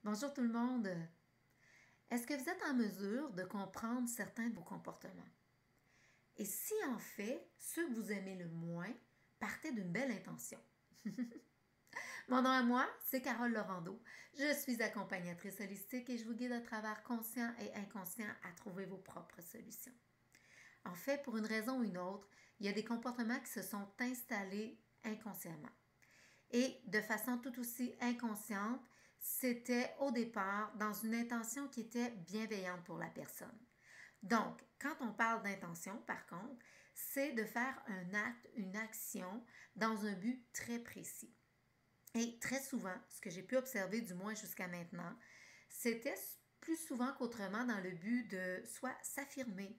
Bonjour tout le monde. Est-ce que vous êtes en mesure de comprendre certains de vos comportements? Et si en fait, ceux que vous aimez le moins partaient d'une belle intention? Mon nom à moi, c'est Carole Laurando. Je suis accompagnatrice holistique et je vous guide à travers conscient et inconscient à trouver vos propres solutions. En fait, pour une raison ou une autre, il y a des comportements qui se sont installés inconsciemment. Et de façon tout aussi inconsciente, c'était au départ dans une intention qui était bienveillante pour la personne. Donc, quand on parle d'intention, par contre, c'est de faire un acte, une action dans un but très précis. Et très souvent, ce que j'ai pu observer, du moins jusqu'à maintenant, c'était plus souvent qu'autrement dans le but de soit s'affirmer,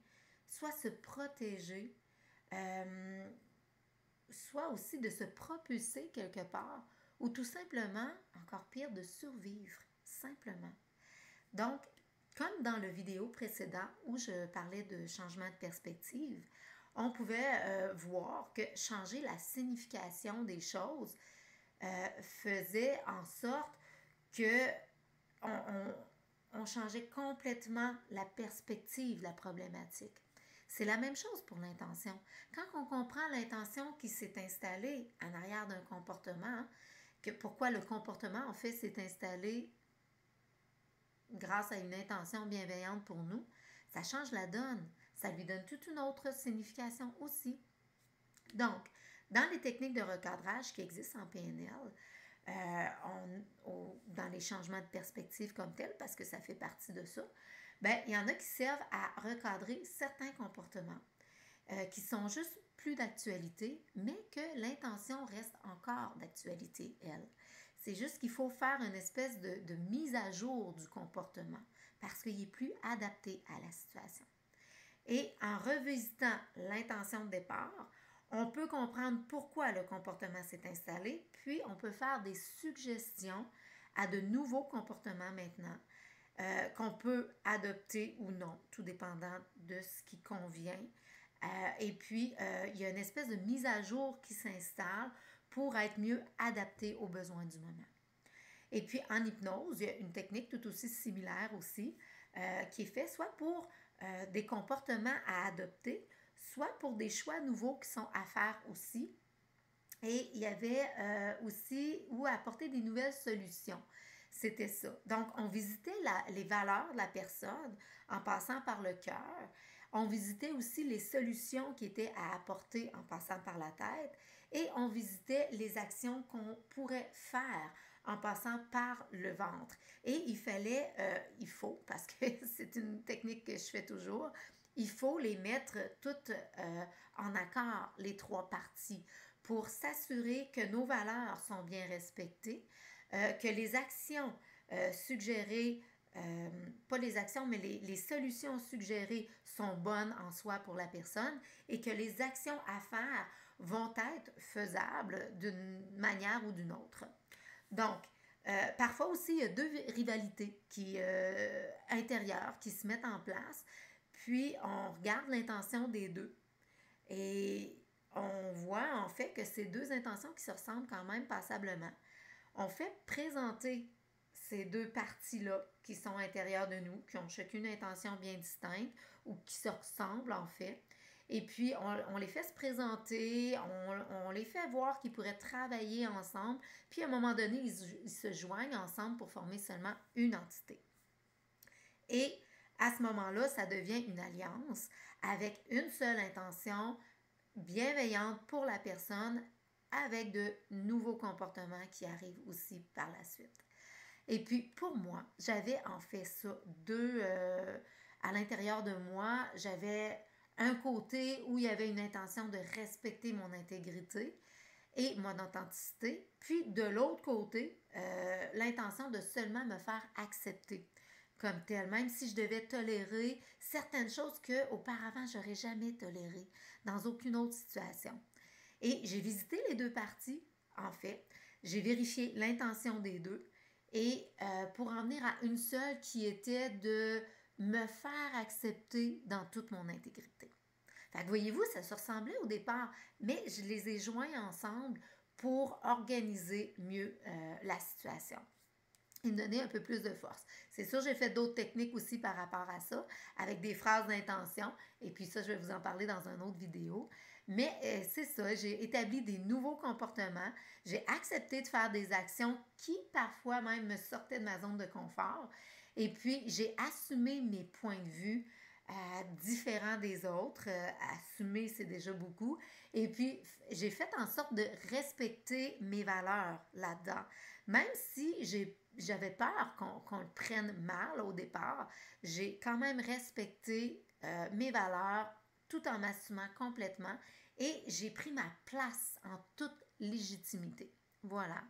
soit se protéger, euh, soit aussi de se propulser quelque part, ou tout simplement, encore pire, de survivre, simplement. Donc, comme dans le vidéo précédent où je parlais de changement de perspective, on pouvait voir que changer la signification des choses faisait en sorte que on changeait complètement la perspective de la problématique. C'est la même chose pour l'intention. Quand on comprend l'intention qui s'est installée en arrière d'un comportement, que pourquoi le comportement en fait s'est installé grâce à une intention bienveillante pour nous, ça change la donne. Ça lui donne toute une autre signification aussi. Donc, dans les techniques de recadrage qui existent en PNL, dans les changements de perspective comme tel, parce que ça fait partie de ça, ben, il y en a qui servent à recadrer certains comportements qui sont juste plus d'actualité, mais que l'intention reste encore d'actualité, elle. C'est juste qu'il faut faire une espèce de mise à jour du comportement parce qu'il est plus adapté à la situation. Et en revisitant l'intention de départ, on peut comprendre pourquoi le comportement s'est installé, puis on peut faire des suggestions à de nouveaux comportements maintenant qu'on peut adopter ou non, tout dépendant de ce qui convient. Et puis, il y a une espèce de mise à jour qui s'installe pour être mieux adapté aux besoins du moment. Et puis, en hypnose, il y a une technique tout aussi similaire aussi, qui est faite soit pour des comportements à adopter, soit pour des choix nouveaux qui sont à faire aussi. Et il y avait aussi où apporter des nouvelles solutions. C'était ça. Donc, on visitait les valeurs de la personne en passant par le cœur. On visitait aussi les solutions qui étaient à apporter en passant par la tête. Et on visitait les actions qu'on pourrait faire en passant par le ventre. Et il faut, parce que c'est une technique que je fais toujours, il faut les mettre toutes en accord, les trois parties, pour s'assurer que nos valeurs sont bien respectées, que les actions suggérées, pas les actions, mais les solutions suggérées sont bonnes en soi pour la personne et que les actions à faire vont être faisables d'une manière ou d'une autre. Donc, parfois aussi, il y a deux rivalités intérieures qui se mettent en place, puis on regarde l'intention des deux et on voit en fait que ces deux intentions qui se ressemblent quand même passablement. On fait présenter ces deux parties-là qui sont intérieures de nous, qui ont chacune une intention bien distincte ou qui se ressemblent en fait. Et puis, on les fait se présenter, on les fait voir qu'ils pourraient travailler ensemble, puis à un moment donné, ils se joignent ensemble pour former seulement une entité. Et à ce moment-là, ça devient une alliance avec une seule intention bienveillante pour la personne avec de nouveaux comportements qui arrivent aussi par la suite. Et puis, pour moi, j'avais en fait ça, à l'intérieur de moi, j'avais un côté où il y avait une intention de respecter mon intégrité et mon authenticité, puis de l'autre côté, l'intention de seulement me faire accepter comme tel, même si je devais tolérer certaines choses que auparavant j'aurais jamais tolérées dans aucune autre situation. Et j'ai visité les deux parties, en fait. J'ai vérifié l'intention des deux et pour en venir à une seule qui était de me faire accepter dans toute mon intégrité. Fait que voyez-vous, ça se ressemblait au départ, mais je les ai joints ensemble pour organiser mieux la situation. et me donner un peu plus de force. C'est sûr, j'ai fait d'autres techniques aussi par rapport à ça, avec des phrases d'intention, et puis ça, je vais vous en parler dans une autre vidéo. Mais c'est ça, j'ai établi des nouveaux comportements, j'ai accepté de faire des actions qui parfois même me sortaient de ma zone de confort, et puis j'ai assumé mes points de vue différents des autres. Assumer, c'est déjà beaucoup. Et puis, j'ai fait en sorte de respecter mes valeurs là-dedans. Même si j'avais peur qu'on le prenne mal au départ, j'ai quand même respecté mes valeurs tout en m'assumant complètement et j'ai pris ma place en toute légitimité. Voilà.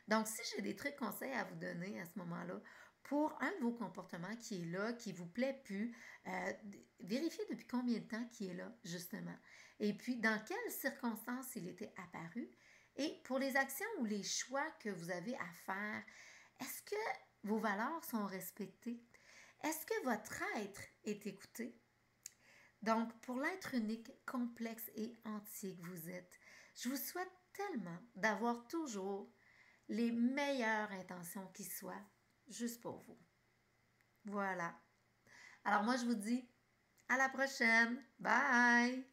Donc, si j'ai des trucs conseils à vous donner à ce moment-là, pour un de vos comportements qui est là, qui ne vous plaît plus, vérifiez depuis combien de temps qui est là, justement. Et puis, dans quelles circonstances il était apparu. Et pour les actions ou les choix que vous avez à faire, est-ce que vos valeurs sont respectées? Est-ce que votre être est écouté? Donc, pour l'être unique, complexe et entier que vous êtes, je vous souhaite tellement d'avoir toujours les meilleures intentions qui soient, juste pour vous. Voilà. Alors moi, je vous dis à la prochaine. Bye!